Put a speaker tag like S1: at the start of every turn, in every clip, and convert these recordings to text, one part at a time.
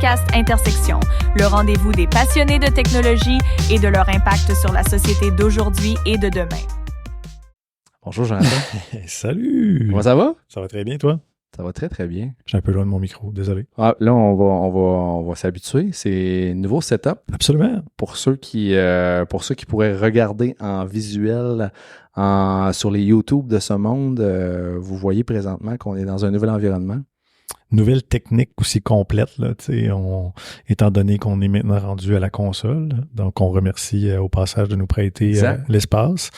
S1: podcast Intersection, le rendez-vous des passionnés de technologie et de leur impact sur la société d'aujourd'hui et de demain.
S2: Bonjour Jonathan.
S3: Salut!
S2: Comment ça va?
S3: Ça va très bien, toi?
S2: Ça va très très bien.
S3: Je suis un peu loin de mon micro, désolé.
S2: Ah, là, on va s'habituer. C'est un nouveau setup.
S3: Absolument.
S2: Pour ceux qui pourraient regarder en visuel sur les YouTube de ce monde, vous voyez présentement qu'on est dans un nouvel environnement.
S3: Nouvelle technique aussi complète, là, étant donné qu'on est maintenant rendu à la console. Donc, on remercie au passage de nous prêter l'espace.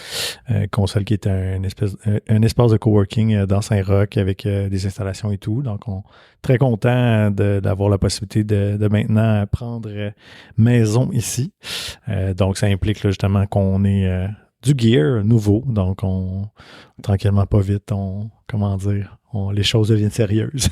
S3: Console qui est un espace de coworking dans Saint-Roch avec des installations et tout. Donc, on est très content d'avoir la possibilité de maintenant prendre maison ici. Donc, ça implique là, justement qu'on ait du gear nouveau. Donc, tranquillement, pas vite, les choses deviennent sérieuses.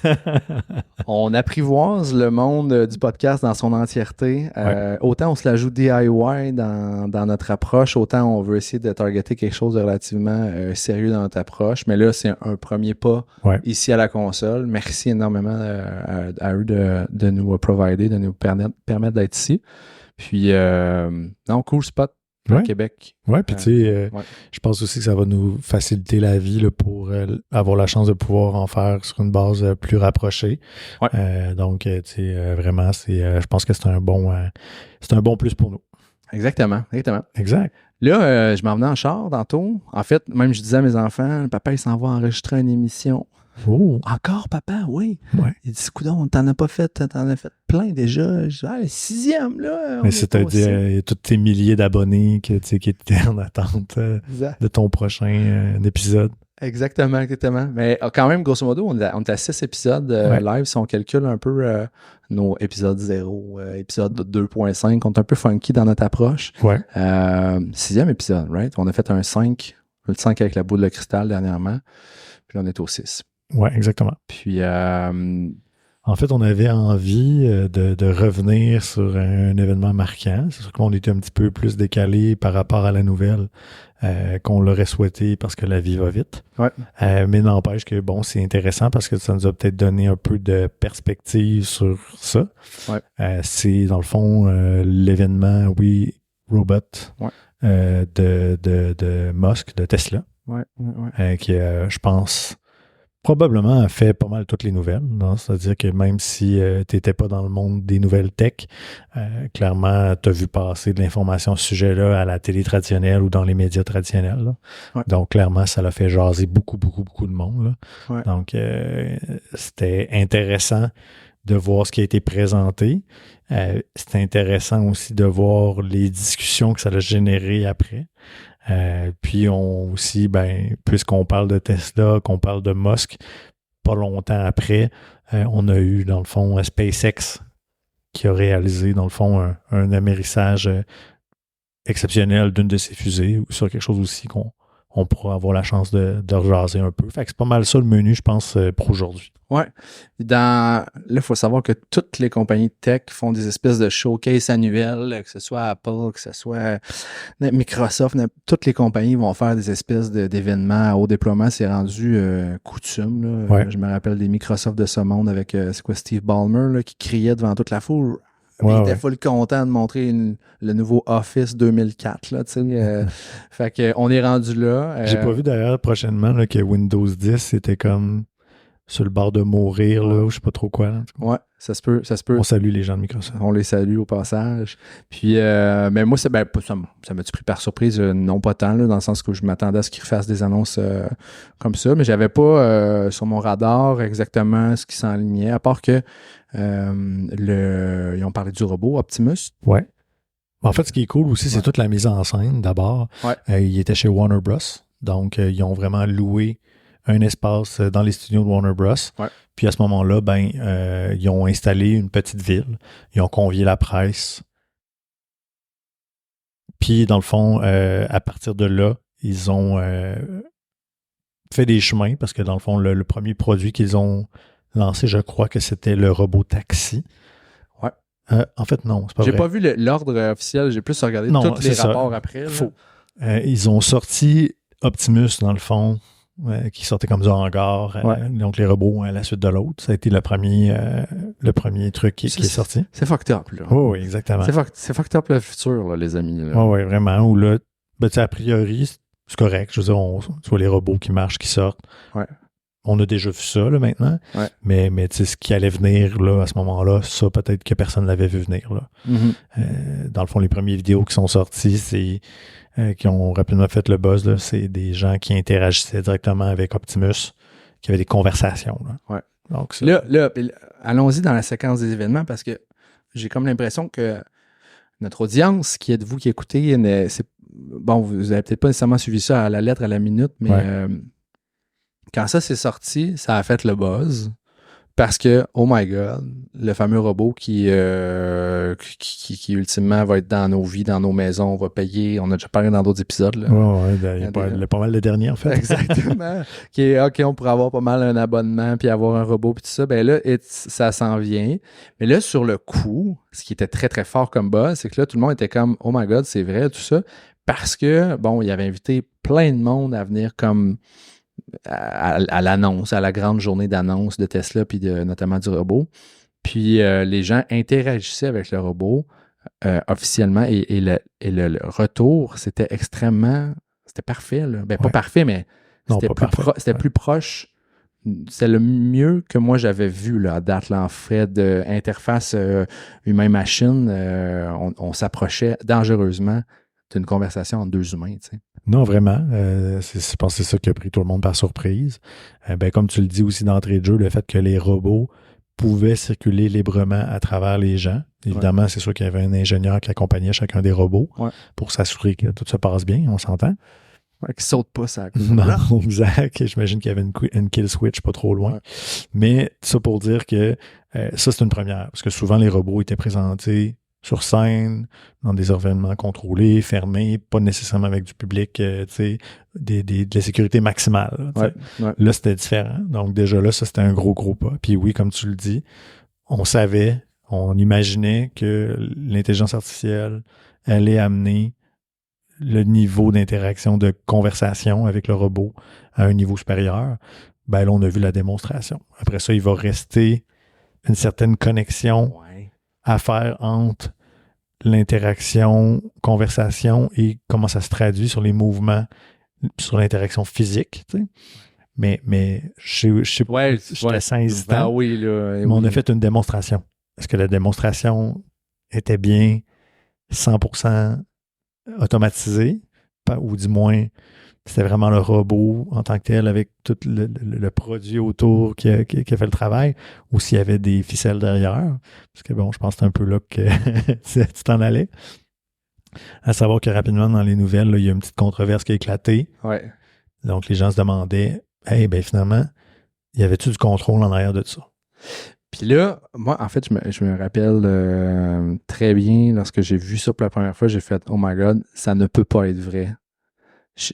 S2: On apprivoise le monde du podcast dans son entièreté.
S3: Ouais.
S2: Autant on se la joue DIY dans notre approche, autant on veut essayer de targeter quelque chose de relativement sérieux dans notre approche. Mais là, c'est un premier pas ici à la console. Merci énormément à eux de nous provider, de nous permettre d'être ici. Puis, cool spot. Au Québec.
S3: Oui, puis je pense aussi que ça va nous faciliter la vie là, pour avoir la chance de pouvoir en faire sur une base plus rapprochée.
S2: Ouais.
S3: Donc, vraiment, je pense que c'est un bon plus pour nous.
S2: Exactement.
S3: Exact.
S2: Là, je m'en venais en char tantôt. En fait, même je disais à mes enfants, papa, il s'en va enregistrer une émission.
S3: Oh.
S2: Encore, papa, oui.
S3: Ouais.
S2: Il dit, coudonc, t'en as fait plein déjà. Je dis, le 6e, là.
S3: Mais c'est-à-dire, il y a tous tes milliers d'abonnés qui étaient en attente de ton prochain épisode.
S2: Exactement. Mais quand même, grosso modo, on est à 6 épisodes live. Si on calcule un peu nos épisodes 0, épisode 2.5, on est un peu funky dans notre approche.
S3: Ouais.
S2: 6e épisode, right? On a fait un 5, le 5 avec la boule de cristal dernièrement. Puis là, on est au 6.
S3: Oui, exactement.
S2: Puis,
S3: en fait, on avait envie de revenir sur un événement marquant. C'est sûr qu'on était un petit peu plus décalé par rapport à la nouvelle qu'on l'aurait souhaité parce que la vie va vite.
S2: Ouais.
S3: Mais n'empêche que, c'est intéressant parce que ça nous a peut-être donné un peu de perspective sur ça.
S2: Ouais.
S3: C'est, dans le fond, l'événement We Robot de Musk, de Tesla. Qui, je pense, probablement a fait pas mal toutes les nouvelles. C'est-à-dire que même si tu n'étais pas dans le monde des nouvelles tech, clairement, tu as vu passer de l'information à ce sujet-là à la télé traditionnelle ou dans les médias traditionnels. Là. Ouais. Donc, clairement, ça l'a fait jaser beaucoup de monde. Là.
S2: Ouais.
S3: Donc, c'était intéressant de voir ce qui a été présenté. C'était intéressant aussi de voir les discussions que ça a généré après. Puis aussi, puisqu'on parle de Tesla, qu'on parle de Musk, pas longtemps après, on a eu, dans le fond, SpaceX qui a réalisé, dans le fond, un amérissage exceptionnel d'une de ses fusées, ou sur quelque chose aussi qu'on pourra avoir la chance de rejaser un peu. Fait que c'est pas mal ça le menu, je pense, pour aujourd'hui.
S2: Ouais. Là, il faut savoir que toutes les compagnies de tech font des espèces de showcase annuels, que ce soit Apple, que ce soit Microsoft, toutes les compagnies vont faire des espèces d'événements à haut déploiement. C'est rendu coutume. Là.
S3: Ouais.
S2: Je me rappelle des Microsoft de ce monde avec Steve Ballmer là, qui criait devant toute la foule. Il était full content de montrer le nouveau Office 2004. Là, fait que on est rendu là.
S3: J'ai pas vu d'ailleurs prochainement là, que Windows 10 c'était comme sur le bord de mourir, là, ou je sais pas trop quoi. Là,
S2: ouais, ça se peut.
S3: On salue les gens de Microsoft.
S2: On les salue au passage. Puis, mais moi, ça m'a-tu pris par surprise? Non, pas tant, là, dans le sens que je m'attendais à ce qu'ils fassent des annonces comme ça, mais j'avais pas sur mon radar exactement ce qui s'enlignait, à part que ils ont parlé du robot Optimus.
S3: Ouais. En fait, ce qui est cool aussi, c'est toute la mise en scène, d'abord.
S2: Ouais.
S3: Ils étaient chez Warner Bros. Donc, ils ont vraiment loué un espace dans les studios de Warner Bros.
S2: Ouais.
S3: Puis à ce moment-là, ils ont installé une petite ville. Ils ont convié la presse. Puis, dans le fond, à partir de là, ils ont fait des chemins parce que, dans le fond, le premier produit qu'ils ont lancé, je crois que c'était le robot taxi.
S2: Ouais.
S3: En fait, non, c'est pas vrai.
S2: J'ai pas vu l'ordre officiel. J'ai plus regardé tous les rapports après.
S3: Faux. Ils ont sorti Optimus, dans le fond, qui sortait comme du hangar. Donc, les robots à la suite de l'autre. Ça a été le premier truc qui est sorti.
S2: C'est fucked up, là.
S3: Oui, exactement.
S2: C'est fucked up le futur, là, les amis.
S3: Oui, vraiment. Où là, a priori, c'est correct. Je veux dire, tu vois les robots qui marchent, qui sortent.
S2: Ouais.
S3: On a déjà vu ça, là, maintenant.
S2: Ouais.
S3: Mais tu sais, ce qui allait venir, là, à ce moment-là, ça, peut-être que personne ne l'avait vu venir, là. Dans le fond, les premières vidéos qui sont sorties, c'est qui ont rapidement fait le buzz, là, c'est des gens qui interagissaient directement avec Optimus, qui avaient des conversations, là.
S2: Ouais.
S3: Donc, ça...
S2: Là, allons-y dans la séquence des événements, parce que j'ai comme l'impression que notre audience, qui êtes-vous qui écoutez, bon, vous n'avez peut-être pas nécessairement suivi ça à la lettre, à la minute, mais quand ça s'est sorti, ça a fait le buzz. Parce que, oh my God, le fameux robot qui ultimement va être dans nos vies, dans nos maisons, on va payer, on a déjà parlé dans d'autres épisodes.
S3: Oui, il y a pas mal de derniers, en fait.
S2: Exactement. Qui est, OK, on pourrait avoir pas mal un abonnement, puis avoir un robot, puis tout ça. Ben là, ça s'en vient. Mais là, sur le coup, ce qui était très, très fort comme buzz, c'est que là, tout le monde était comme, oh my God, c'est vrai, tout ça. Parce que, bon, il avait invité plein de monde à venir comme... À l'annonce, à la grande journée d'annonce de Tesla, puis notamment du robot. Puis les gens interagissaient avec le robot officiellement et le retour, c'était parfait. Là. Ben, pas parfait, mais c'était plus proche. C'est le mieux que moi j'avais vu là, à date, là, en fait, d'interface humain-machine. On s'approchait dangereusement d'une conversation entre deux humains, tu sais.
S3: Non, vraiment. Je pense que c'est ça qui a pris tout le monde par surprise. Comme tu le dis aussi d'entrée de jeu, le fait que les robots pouvaient circuler librement à travers les gens. Évidemment, c'est sûr qu'il y avait un ingénieur qui accompagnait chacun des robots pour s'assurer que tout se passe bien, on s'entend.
S2: Ouais, qui saute pas, ça.
S3: Non, exact. J'imagine qu'il y avait une kill switch pas trop loin. Ouais. Mais ça pour dire que ça, c'est une première. Parce que souvent, les robots étaient présentés sur scène, dans des événements contrôlés, fermés, pas nécessairement avec du public, tu sais, de la sécurité maximale. Là, là, c'était différent. Donc déjà là, ça, c'était un gros pas. Puis oui, comme tu le dis, on imaginait que l'intelligence artificielle allait amener le niveau d'interaction, de conversation avec le robot à un niveau supérieur. Ben là, on a vu la démonstration. Après ça, il va rester une certaine connexion à faire entre l'interaction, conversation et comment ça se traduit sur les mouvements, sur l'interaction physique, tu sais. Mais je sais pas, j'étais assez hésitant. Mais on a fait une démonstration. Est-ce que la démonstration était bien 100% automatisée, ou du moins c'était vraiment le robot en tant que tel avec tout le produit autour qui a fait le travail, ou s'il y avait des ficelles derrière. Parce que bon, je pense que c'est un peu là que tu t'en allais. À savoir que rapidement, dans les nouvelles, là, il y a une petite controverse qui a éclaté.
S2: Ouais.
S3: Donc, les gens se demandaient, finalement, y avait-tu du contrôle en arrière de ça?
S2: Puis là, moi, en fait, je me rappelle très bien, lorsque j'ai vu ça pour la première fois, j'ai fait « Oh my God, ça ne peut pas être vrai ».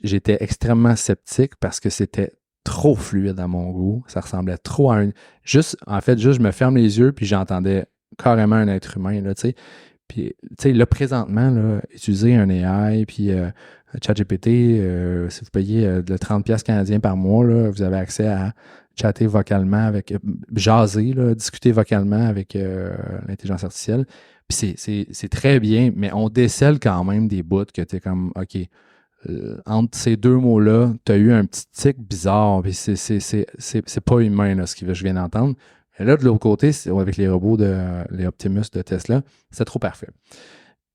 S2: J'étais extrêmement sceptique parce que c'était trop fluide à mon goût. Ça ressemblait trop à juste, je me ferme les yeux puis j'entendais carrément un être humain, là, tu sais. Puis, tu sais, là, présentement, là, utiliser un AI, puis ChatGPT, si vous payez de 30$ canadiens par mois, là, vous avez accès à chatter vocalement jaser, là, discuter vocalement avec l'intelligence artificielle. Puis c'est très bien, mais on décèle quand même des bouts que t'es comme, OK, entre ces deux mots-là, tu as eu un petit tic bizarre, puis c'est pas humain, là, ce que je viens d'entendre. Et là, de l'autre côté, avec les robots, les Optimus de Tesla, c'est trop parfait.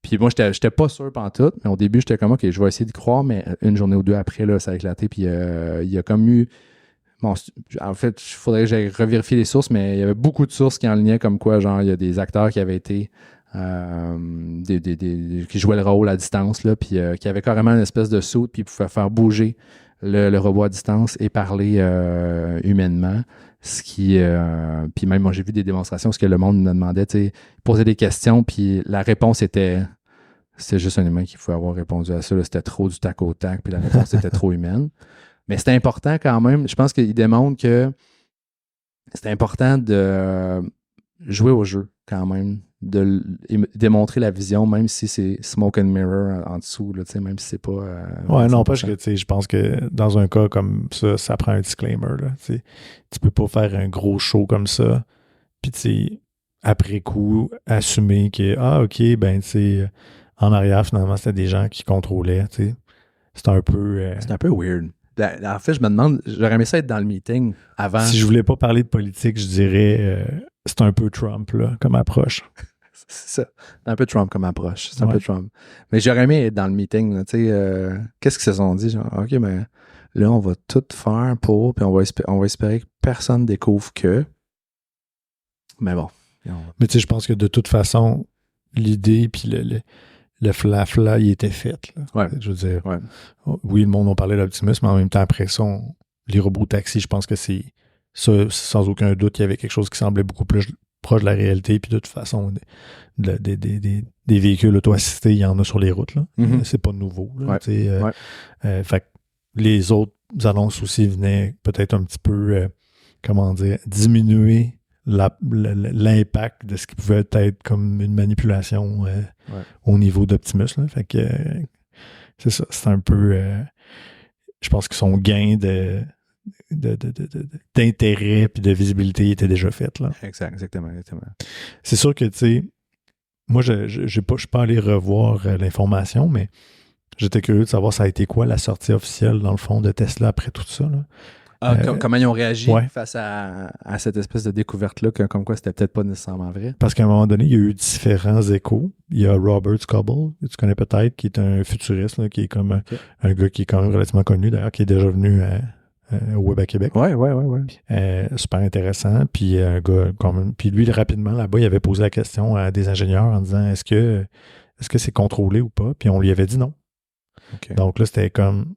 S2: Puis moi, j'étais pas sûr pantoute, mais au début, j'étais comme, OK, je vais essayer d'y croire, mais une journée ou deux après, là, ça a éclaté, puis il y a comme eu... Bon, en fait, il faudrait que j'aille revérifier les sources, mais il y avait beaucoup de sources qui enlignaient comme quoi, genre, il y a des acteurs qui avaient été... qui jouaient le rôle à distance, là, puis qui avaient carrément une espèce de saut, puis ils pouvaient faire bouger le robot à distance et parler humainement. Ce qui, puis même, moi, j'ai vu des démonstrations où le monde me demandait, tu sais, poser des questions, puis la réponse c'était juste un humain qui pouvait avoir répondu à ça. Là, c'était trop du tac au tac, puis la réponse était trop humaine. Mais c'était important quand même. Je pense qu'il démontre que c'est important de jouer au jeu quand même. démontrer la vision, même si c'est smoke and mirror en dessous, là, même si c'est pas...
S3: non, parce que je pense que dans un cas comme ça prend un disclaimer. Là, tu peux pas faire un gros show comme ça, puis après coup, assumer que, OK, ben, en arrière, finalement, c'était des gens qui contrôlaient, C'est un peu...
S2: C'est un peu weird. En fait, je me demande, j'aurais aimé ça être dans le meeting avant.
S3: Si je voulais pas parler de politique, je dirais c'est un peu Trump, là, comme approche.
S2: C'est ça. C'est un peu Trump comme approche. C'est un peu Trump. Mais j'aurais aimé être dans le meeting, là, qu'est-ce qu'ils se sont dit? Genre, OK, ben là, on va tout faire pour, puis on va espérer que personne découvre que. Mais bon.
S3: Mais je pense que de toute façon, l'idée puis le flafla, il était fait. Là.
S2: Ouais.
S3: Je veux dire, oui, le monde a parlé d'Optimus, mais en même temps, après ça, les robots taxis, je pense que c'est ça, sans aucun doute, il y avait quelque chose qui semblait beaucoup plus proche de la réalité. Puis de toute façon, des véhicules auto-assistés, il y en a sur les routes. Là.
S2: Mm-hmm.
S3: C'est pas nouveau. Là, fait que les autres annonces aussi venaient peut-être un petit peu, diminuer l'impact de ce qui pouvait être comme une manipulation au niveau d'Optimus. Là. Fait que c'est ça, c'est un peu je pense que son gain d'intérêt puis de visibilité était déjà fait. Là.
S2: Exactement.
S3: C'est sûr que, moi, je suis pas allé revoir l'information, mais j'étais curieux de savoir ça a été quoi la sortie officielle, dans le fond, de Tesla après tout ça. Là.
S2: Comment ils ont réagi face à cette espèce de découverte-là, comme quoi c'était peut-être pas nécessairement vrai?
S3: Parce qu'à un moment donné, il y a eu différents échos. Il y a Robert Scoble, que tu connais peut-être, qui est un futuriste, là, qui est comme un gars qui est quand même relativement connu, d'ailleurs, qui est déjà venu au Web à Québec.
S2: Ouais.
S3: Super intéressant. Puis un gars quand même. Puis lui, rapidement, là-bas, il avait posé la question à des ingénieurs en disant est-ce que c'est contrôlé ou pas? Puis on lui avait dit non.
S2: Okay.
S3: Donc là, c'était comme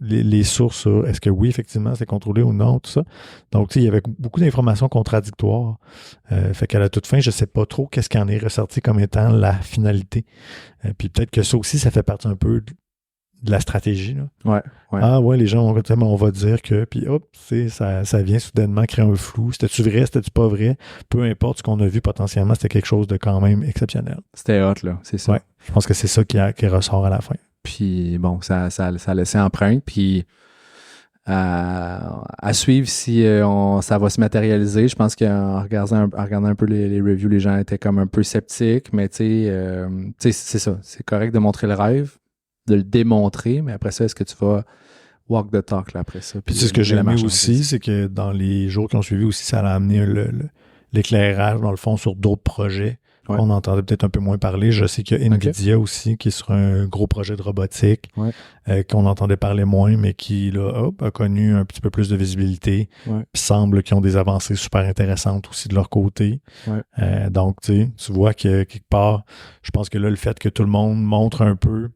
S3: les sources sur est-ce que oui, effectivement, c'est contrôlé ou non, tout ça. Donc, tu sais, il y avait beaucoup d'informations contradictoires. Fait qu'à la toute fin, je sais pas trop qu'est-ce qui en est ressorti comme étant la finalité. Puis peut-être que ça aussi, ça fait partie un peu de la stratégie. Là.
S2: Ouais.
S3: Ah ouais, les gens on va dire que, puis hop, ça vient soudainement créer un flou. C'était-tu vrai, c'était-tu pas vrai? Peu importe ce qu'on a vu potentiellement, c'était quelque chose de quand même exceptionnel.
S2: C'était hot, là, c'est ça.
S3: Ouais, je pense que c'est ça qui ressort à la fin.
S2: Puis bon, ça a laissé empreinte, puis à suivre si ça va se matérialiser. Je pense qu'en regardant un peu les reviews, les gens étaient comme un peu sceptiques, mais tu sais, c'est ça. C'est correct de montrer le rêve, de le démontrer, mais après ça, est-ce que tu vas walk the talk là, après ça?
S3: Puis c'est ce que j'ai aimé aussi, c'est que dans les jours qui ont suivi aussi, ça a amené l'éclairage, dans le fond, sur d'autres projets. Ouais. On entendait peut-être un peu moins parler. Je sais qu'il y a NVIDIA aussi qui est sur un gros projet de robotique qu'on entendait parler moins, mais qui là, a connu un petit peu plus de visibilité.
S2: Ouais.
S3: Puis semble qu'ils ont des avancées super intéressantes aussi de leur côté.
S2: Ouais.
S3: Donc, tu vois que quelque part, je pense que là, le fait que tout le monde montre un peu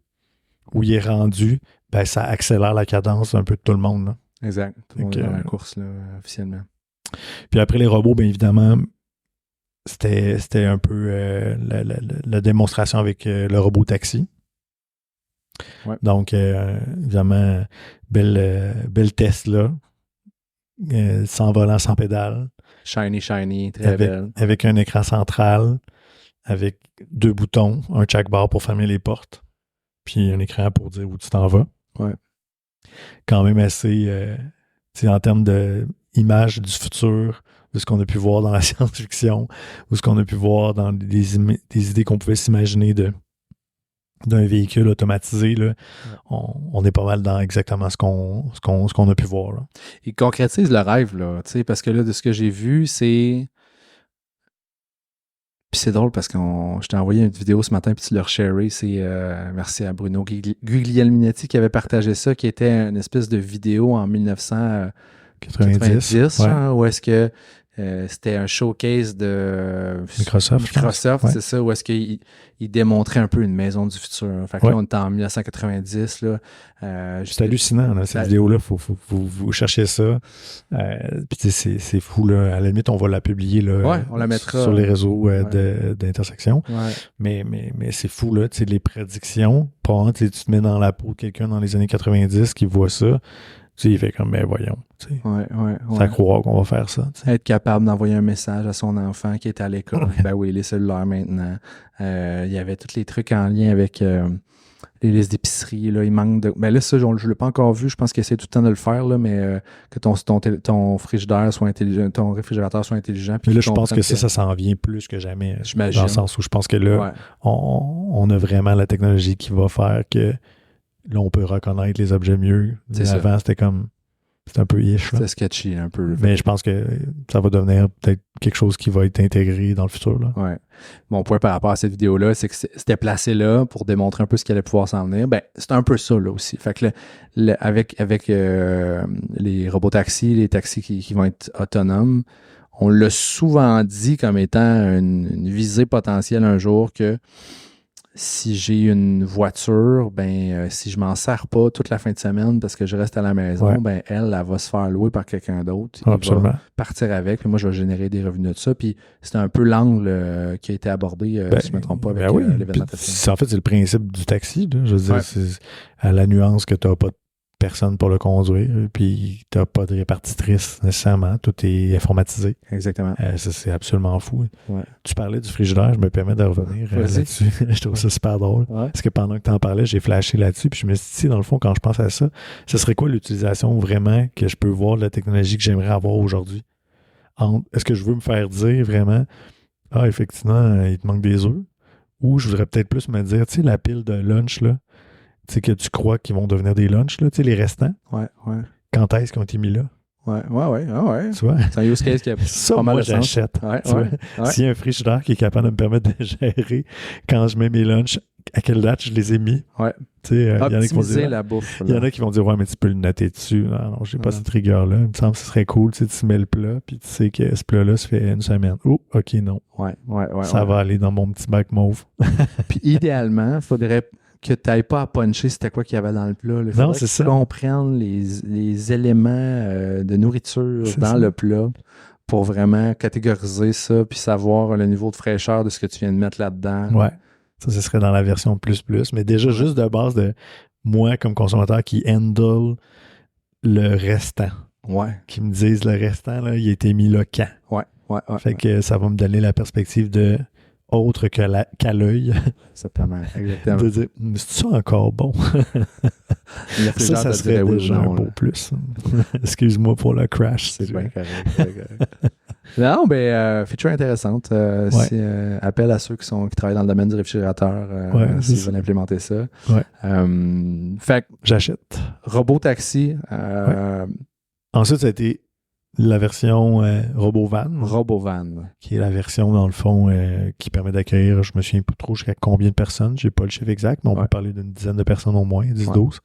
S3: où il est rendu, ben ça accélère la cadence un peu de tout le monde. Là.
S2: Exact. Tout le monde est dans la course là, officiellement.
S3: Puis après les robots, bien évidemment, c'était un peu la démonstration avec le robot taxi.
S2: Ouais.
S3: Donc, évidemment, belle Tesla, sans volant, sans pédale.
S2: Shiny, très belle.
S3: Avec un écran central, avec 2 boutons, un check bar pour fermer les portes, puis un écran pour dire où tu t'en vas.
S2: Ouais.
S3: Quand même assez, en termes d'image du futur, de ce qu'on a pu voir dans la science-fiction, ou ce qu'on a pu voir dans des idées qu'on pouvait s'imaginer d'un véhicule automatisé, là, on est pas mal dans exactement ce qu'on a pu voir. Là.
S2: Il concrétise le rêve, là, parce que là, de ce que j'ai vu, c'est... Puis c'est drôle parce que je t'ai envoyé une vidéo ce matin puis tu l'as resharé. C'est merci à Bruno Guglielminetti qui avait partagé ça, qui était une espèce de vidéo en 1990, où est-ce que c'était un showcase de
S3: Microsoft,
S2: c'est ça, où est-ce qu'il démontrait un peu une maison du futur. Fait que là, on est en 1990. Là,
S3: c'est hallucinant, là, cette vidéo-là. Vous cherchez ça. Puis c'est fou. Là. À la limite, on va la publier là,
S2: on la mettra
S3: sur les réseaux d'intersection.
S2: Ouais.
S3: Mais c'est fou, là, les prédictions. Tu te mets dans la peau de quelqu'un dans les années 90 qui voit ça. Tu sais, il fait comme, ben voyons. Tu sais. C'est à croire qu'on va faire ça. Tu sais.
S2: Être capable d'envoyer un message à son enfant qui est à l'école. Ben oui, les cellulaires maintenant. Il y avait tous les trucs en lien avec les listes d'épicerie. Là, il manque de. Ben là, ça, je ne l'ai pas encore vu. Je pense qu'il essaie tout le temps de le faire, là, mais que ton frigidaire soit intelligent, ton réfrégérateur soit intelligent.
S3: Mais là, je pense que ça s'en vient plus que jamais.
S2: J'imagine.
S3: Dans le sens où je pense que là, on a vraiment la technologie qui va faire que là, on peut reconnaître les objets mieux. Avant, c'était comme. C'était un peu ish.
S2: C'était sketchy un peu.
S3: Mais je pense que ça va devenir peut-être quelque chose qui va être intégré dans le futur. Là.
S2: Ouais. Mon point par rapport à cette vidéo-là, c'est que c'était placé là pour démontrer un peu ce qui allait pouvoir s'en venir. Ben, c'est un peu ça là aussi. Fait que avec les robotaxis, les taxis qui vont être autonomes, on l'a souvent dit comme étant une visée potentielle un jour que si j'ai une voiture, si je m'en sers pas toute la fin de semaine parce que je reste à la maison, elle va se faire louer par quelqu'un d'autre. Il va partir avec, puis moi, je vais générer des revenus de ça. Puis c'est un peu l'angle qui a été abordé, si je ne me trompe pas, avec l'événement taxi.
S3: En fait, c'est le principe du taxi. Là. Je veux dire, c'est à la nuance que tu n'as pas de personne pour le conduire, puis tu n'as pas de répartitrice nécessairement. Tout est informatisé.
S2: Exactement.
S3: Ça, c'est absolument fou.
S2: Ouais.
S3: Tu parlais du frigidaire, je me permets de revenir là-dessus. Je trouve ça super drôle. Ouais. Parce que pendant que tu en parlais, j'ai flashé là-dessus, puis je me suis dit, dans le fond, quand je pense à ça, ce serait quoi l'utilisation vraiment que je peux voir de la technologie que j'aimerais avoir aujourd'hui? Est-ce que je veux me faire dire vraiment, effectivement, il te manque des œufs? Ou je voudrais peut-être plus me dire, tu sais, la pile de lunch, là, tu sais, que tu crois qu'ils vont devenir des lunchs, là, tu sais, les restants.
S2: Ouais.
S3: Quand est-ce qu'ils ont été mis là?
S2: Ouais.
S3: Tu vois?
S2: C'est un use case qui a
S3: ça,
S2: pas mal
S3: moi,
S2: de sens.
S3: j'achète. S'il y a un frigidaire qui est capable de me permettre de gérer quand je mets mes lunchs, à quelle date je les ai mis.
S2: Ouais.
S3: Tu sais,
S2: optimiser la bouffe.
S3: Il y en a qui vont dire, ouais, mais tu peux le noter dessus. Non, j'ai pas cette rigueur-là. Il me semble que ce serait cool, tu sais, tu mets le plat, puis tu sais que ce plat-là, ça fait une semaine. Oh, OK, non.
S2: Ouais.
S3: Ça va aller dans mon petit bac mauve.
S2: Puis idéalement, il faudrait que tu n'ailles pas à puncher c'était quoi qu'il y avait dans le plat.
S3: Non, c'est ça.
S2: Comprendre les éléments de nourriture dans le plat pour vraiment catégoriser ça puis savoir le niveau de fraîcheur de ce que tu viens de mettre là-dedans.
S3: Ouais. Ça, ce serait dans la version plus. Mais déjà, juste de base de moi, comme consommateur, qui handle le restant.
S2: Ouais.
S3: Qui me disent le restant, là, il a été mis là quand.
S2: Ouais.
S3: Fait que ça va me donner la perspective de autre qu'à l'œil.
S2: Exactement.
S3: De dire, mais c'est ça encore bon? ça serait déjà un beau plus. Excuse-moi pour le crash.
S2: C'est bien correct. Non, feature intéressante. Appel à ceux qui travaillent dans le domaine du réfrigérateur s'ils veulent implémenter ça.
S3: Ouais.
S2: Fait que
S3: j'achète.
S2: Robot taxi.
S3: Ensuite, ça a été la version RoboVan.
S2: RoboVan.
S3: Qui est la version, dans le fond, qui permet d'accueillir, je me souviens pas trop jusqu'à combien de personnes. J'ai pas le chiffre exact, mais on peut parler d'une dizaine de personnes au moins, 10-12.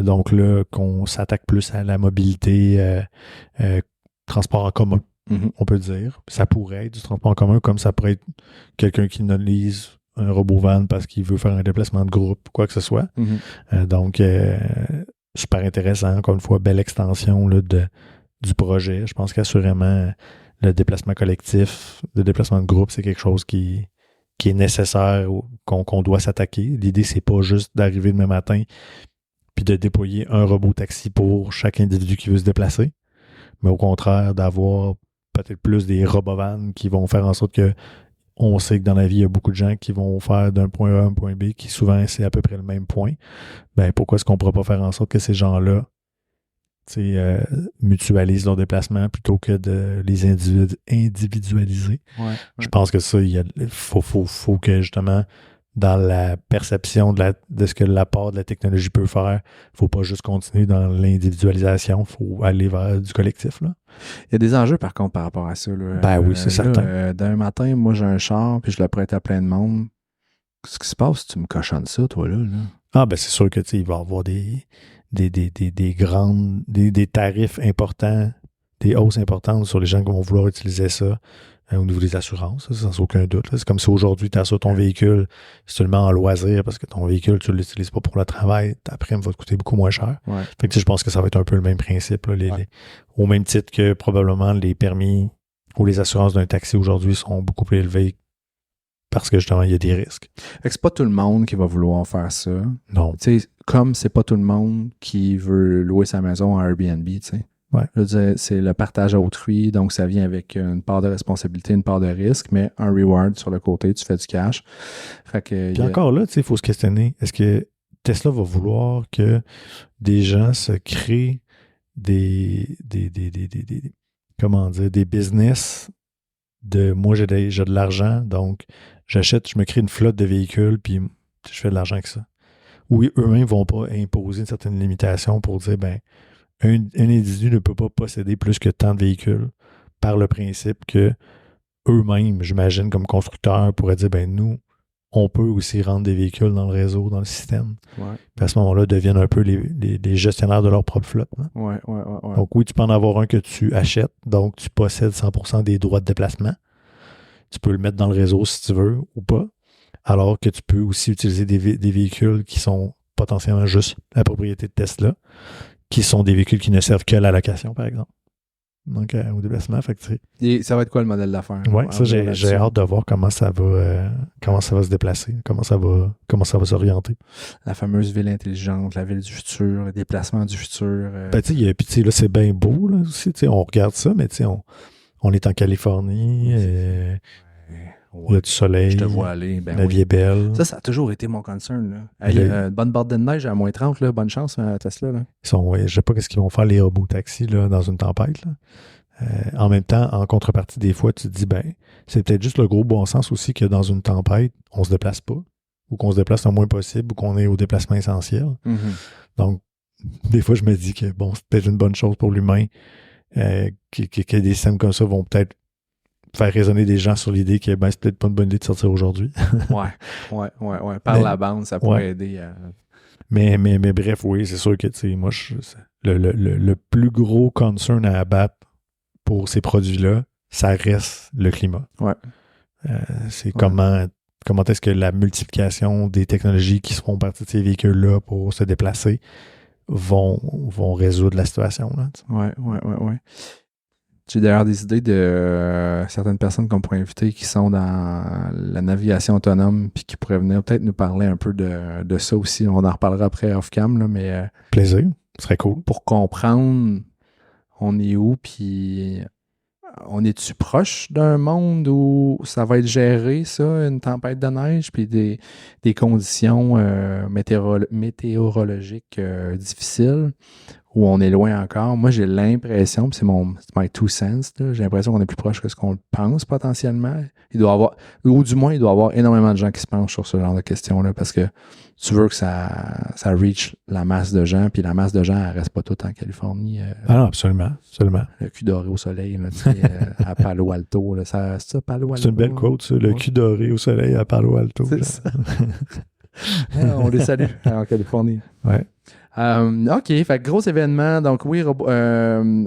S3: Donc là, qu'on s'attaque plus à la mobilité, transport en commun, on peut dire. Ça pourrait être du transport en commun, comme ça pourrait être quelqu'un qui analyse un RoboVan parce qu'il veut faire un déplacement de groupe, quoi que ce soit. Donc, super intéressant. Encore une fois, belle extension là, du projet. Je pense qu'assurément, le déplacement collectif, le déplacement de groupe, c'est quelque chose qui est nécessaire, qu'on doit s'attaquer. L'idée, c'est pas juste d'arriver demain matin puis de déployer un robot taxi pour chaque individu qui veut se déplacer, mais au contraire, d'avoir peut-être plus des robovans qui vont faire en sorte que on sait que dans la vie, il y a beaucoup de gens qui vont faire d'un point A à un point B, qui souvent, c'est à peu près le même point. Pourquoi est-ce qu'on ne pourra pas faire en sorte que ces gens-là mutualisent leur déplacement plutôt que de les individualiser? Je pense que ça, il faut que justement, dans la perception de ce que l'apport de la technologie peut faire, il ne faut pas juste continuer dans l'individualisation, il faut aller vers du collectif. Là.
S2: Il y a des enjeux par contre par rapport à ça. Là.
S3: Oui, c'est certain.
S2: D'un matin, moi j'ai un char puis je le prête à plein de monde. Qu'est-ce qui se passe si tu me cochonnes ça, toi là?
S3: C'est sûr que il va y avoir des tarifs importants, des hausses importantes sur les gens qui vont vouloir utiliser ça au niveau des assurances, sans aucun doute. Là. C'est comme si aujourd'hui, tu assures ton véhicule seulement en loisir parce que ton véhicule, tu ne l'utilises pas pour le travail, ta prime va te coûter beaucoup moins cher. Fait que je pense que ça va être un peu le même principe. Là, au même titre que probablement les permis ou les assurances d'un taxi aujourd'hui sont beaucoup plus élevés parce que justement, il y a des risques.
S2: Fait que c'est pas tout le monde qui va vouloir faire ça.
S3: Non.
S2: Tu sais, comme c'est pas tout le monde qui veut louer sa maison en Airbnb, tu sais.
S3: Ouais.
S2: Je veux dire, c'est le partage à autrui, donc ça vient avec une part de responsabilité, une part de risque, mais un reward sur le côté, tu fais du cash. Fait que,
S3: puis encore là, tu sais, il faut se questionner, est-ce que Tesla va vouloir que des gens se créent des business de moi j'ai de l'argent, donc je me crée une flotte de véhicules, puis je fais de l'argent avec ça. Ou eux-mêmes ne vont pas imposer une certaine limitation pour dire, ben, un individu ne peut pas posséder plus que tant de véhicules par le principe que eux-mêmes, j'imagine, comme constructeurs, pourraient dire, ben, nous, on peut aussi rendre des véhicules dans le réseau, dans le système.
S2: Ouais.
S3: Puis à ce moment-là, deviennent un peu les gestionnaires de leur propre flotte. Hein?
S2: Ouais.
S3: Donc oui, tu peux en avoir un que tu achètes, donc tu possèdes 100% des droits de déplacement. Tu peux le mettre dans le réseau si tu veux ou pas. Alors que tu peux aussi utiliser des véhicules qui sont potentiellement juste la propriété de Tesla, qui sont des véhicules qui ne servent que la location, par exemple. Donc, au déplacement, fait que,
S2: et ça va être quoi le modèle d'affaires?
S3: Oui, ça, j'ai hâte de voir comment ça va se déplacer, comment ça va s'orienter.
S2: La fameuse ville intelligente, la ville du futur, le déplacement du futur.
S3: Ben, tu sais, là, c'est bien beau, là, aussi, tu sais, on regarde ça, mais tu sais, on est en Californie, il y a du soleil,
S2: je te vois aller,
S3: la vie est belle.
S2: Ça a toujours été mon concern, là. Une bonne borde de neige à moins 30, là, bonne chance à Tesla, là.
S3: Je sais pas ce qu'ils vont faire, les robots taxis, là, dans une tempête, là. En même temps, en contrepartie, des fois, tu te dis, ben, c'est peut-être juste le gros bon sens aussi que dans une tempête, on se déplace pas, ou qu'on se déplace le moins possible, ou qu'on est au déplacement essentiel.
S2: Mm-hmm.
S3: Donc, des fois, je me dis que, bon, c'est peut-être une bonne chose pour l'humain, que des systèmes comme ça vont peut-être faire raisonner des gens sur l'idée que, ben, c'est peut-être pas une bonne idée de sortir aujourd'hui.
S2: Ouais. Par la bande, ça pourrait aider à...
S3: Mais bref, oui, c'est sûr que, tu sais, moi, le plus gros concern à abattre pour ces produits-là, ça reste le climat.
S2: Ouais.
S3: C'est comment est-ce que la multiplication des technologies qui font partie de ces véhicules-là pour se déplacer vont résoudre la situation, là.
S2: Ouais. J'ai d'ailleurs des idées de certaines personnes qu'on pourrait inviter qui sont dans la navigation autonome puis qui pourraient venir peut-être nous parler un peu de ça aussi. On en reparlera après off-cam, là, mais...
S3: Plaisir, ce serait cool.
S2: Pour comprendre on est où, puis on est-tu proche d'un monde où ça va être géré, ça, une tempête de neige, puis des conditions météorologiques difficiles, où on est loin encore. Moi, j'ai l'impression, puis c'est my two cents, là, j'ai l'impression qu'on est plus proche que ce qu'on le pense potentiellement. Il doit avoir, ou du moins, il doit y avoir énormément de gens qui se penchent sur ce genre de questions-là, parce que tu veux que ça reach la masse de gens, puis la masse de gens, elle reste pas toute en Californie.
S3: Non, absolument.
S2: Le cul doré au soleil, là, tu sais, à Palo Alto. Là, c'est ça, Palo Alto?
S3: C'est une belle quote, ça, le cul doré au soleil à Palo Alto.
S2: C'est ça. On les salue en Californie.
S3: Ouais.
S2: OK, fait que gros événement. Donc oui,
S3: puis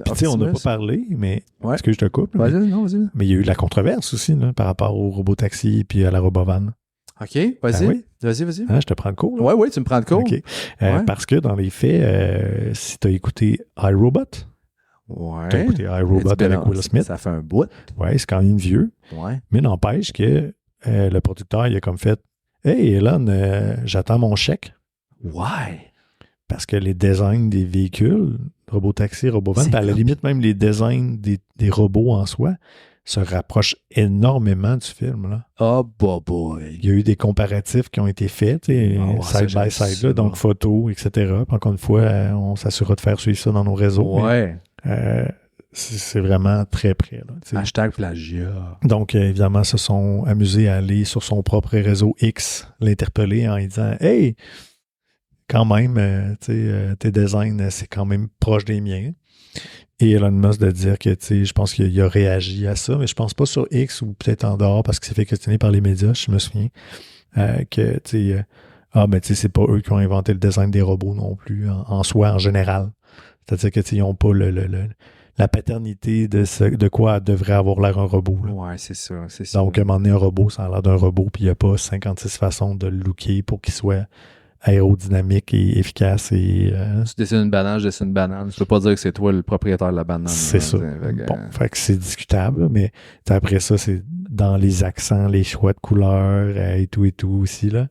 S3: tu sais, on n'a pas parlé, mais est-ce que je te coupe?
S2: Vas-y.
S3: Mais il y a eu de la controverse aussi, là, par rapport au robot taxi et à la robovan.
S2: OK, vas-y.
S3: Oui.
S2: Vas-y.
S3: Je te prends le cours.
S2: Oui, tu me prends le cours.
S3: OK. Parce que dans les faits, si tu as écouté iRobot, tu as écouté iRobot avec Will Smith.
S2: Ça fait un bout.
S3: Oui, c'est quand même vieux.
S2: Ouais.
S3: Mais n'empêche que le producteur, il a comme fait « Hey, Elon, j'attends mon chèque. »
S2: Ouais.
S3: Parce que les designs des véhicules, robotaxi, robovan, à la limite même les designs des robots en soi, se rapprochent énormément du film, là.
S2: Oh, boy.
S3: Il y a eu des comparatifs qui ont été faits, side by side, là, donc photos, etc. Puis encore une fois, on s'assurera de faire suivre ça dans nos réseaux.
S2: Ouais.
S3: C'est vraiment très près, là.
S2: Hashtag plagiat.
S3: Donc, évidemment, se sont amusés à aller sur son propre réseau X, l'interpeller en lui disant « Hey, quand même, tes designs, c'est quand même proche des miens. » Et Elon Musk de dire que, je pense qu'il a réagi à ça, mais je pense pas sur X ou peut-être en dehors parce qu'il s'est fait questionner par les médias, je me souviens, que, c'est pas eux qui ont inventé le design des robots non plus, en soi, en général. C'est-à-dire qu'ils n'ont pas la paternité de quoi devrait avoir l'air un robot. Là.
S2: Ouais, c'est ça.
S3: Donc, à un moment donné, un robot, ça a l'air d'un robot, puis il n'y a pas 56 façons de le looker pour qu'il soit aérodynamique et efficace. Tu
S2: dessines une banane, je dessine une banane. Je peux pas dire que c'est toi le propriétaire de la banane.
S3: C'est ça. Bon, fait que c'est discutable, mais après ça, c'est dans les accents, les choix de couleurs et tout aussi, là.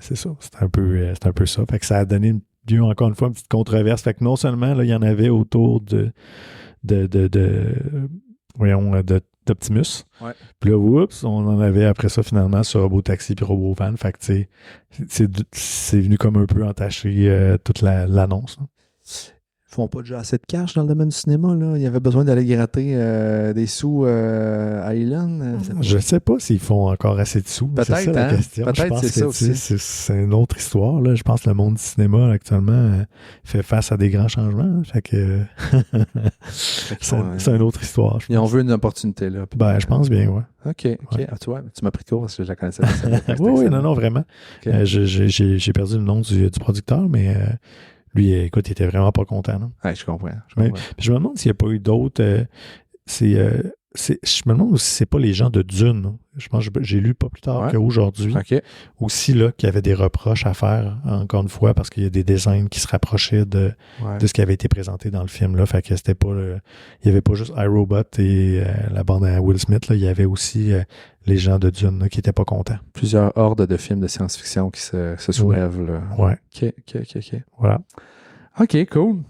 S3: C'est ça, c'est un peu ça. Fait que ça a donné lieu, encore une fois, une petite controverse. Fait que non seulement, là, il y en avait autour d'Optimus.
S2: Ouais.
S3: Puis là, oups, on en avait après ça, finalement, sur Robotaxi puis Robovan. Fait que, tu sais, c'est venu comme un peu entacher toute l'annonce, là.
S2: Ils font pas déjà assez de cash dans le domaine du cinéma, là. Il y avait besoin d'aller gratter des sous à Elon.
S3: Je sais pas s'ils font encore assez de sous.
S2: Peut-être,
S3: c'est ça la question.
S2: Peut-être c'est ça aussi.
S3: C'est une autre histoire, là. Je pense que le monde du cinéma, actuellement, fait face à des grands changements. Fait que c'est une autre histoire.
S2: Ils ont vu une opportunité, là.
S3: Je pense bien, ouais.
S2: OK.
S3: Ouais.
S2: Ah, tu vois, tu m'as pris de court parce que je la connaissais pas.
S3: Oui, non, vraiment.
S2: Okay.
S3: J'ai perdu le nom du producteur, mais lui, écoute, il était vraiment pas content. Non?
S2: Ouais, je comprends.
S3: Je me demande s'il n'y a pas eu d'autres... je me demande si c'est pas les gens de Dune. Non? Je pense que j'ai lu pas plus tard qu'aujourd'hui.
S2: Okay.
S3: Aussi, là, qu'il y avait des reproches à faire, encore une fois, parce qu'il y a des designs qui se rapprochaient de ce qui avait été présenté dans le film. Là. Fait que c'était pas... il n'y avait pas juste iRobot et la bande à Will Smith. Là. Il y avait aussi les gens de Dune là, qui n'étaient pas contents.
S2: Plusieurs hordes de films de science-fiction qui se soulèvent. Là.
S3: Ouais.
S2: OK.
S3: Voilà.
S2: OK, cool.